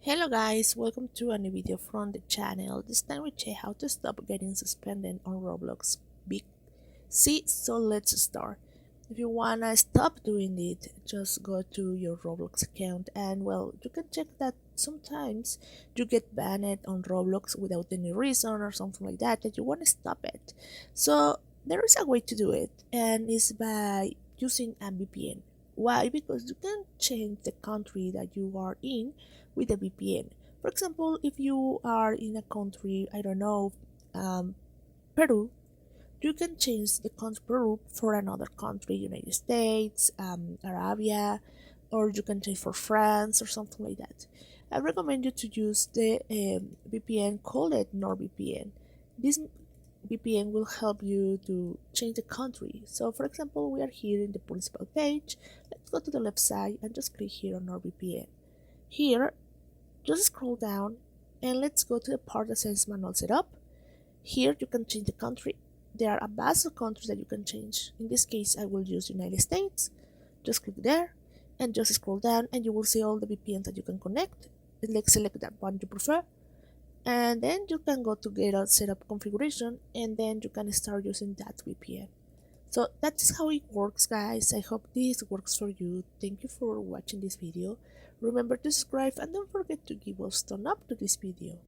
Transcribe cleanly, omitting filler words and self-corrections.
Hello guys, welcome to a new video from the channel. This time we check how to stop getting suspended on Roblox VC. So let's start. If you wanna stop doing it, just go to your Roblox account and well, you can check that sometimes you get banned on Roblox without any reason or something like that you wanna stop it. So there is a way to do it and it's by using a VPN. Why? Because you can change the country that you are in with a VPN. For example, if you are in a country, I don't know, Peru, you can change the country Peru for another country, United States, Arabia, or you can change for France or something like that. I recommend you to use the VPN called NordVPN. This VPN will help you to change the country. So, for example, we are here in the principal page. Let's go to the left side and just click here on NordVPN. Here, just scroll down and let's go to the part that says manual setup. Here you can change the country. There are a vast of countries that you can change. In this case, I will use United States. Just click there and just scroll down and you will see all the VPNs that you can connect. Let's select that one you prefer. And then you can go to get a setup configuration and then you can start using that VPN. So that's how it works, guys. I hope this works for you. Thank you for watching this video. Remember to subscribe and don't forget to give us thumbs up to this video.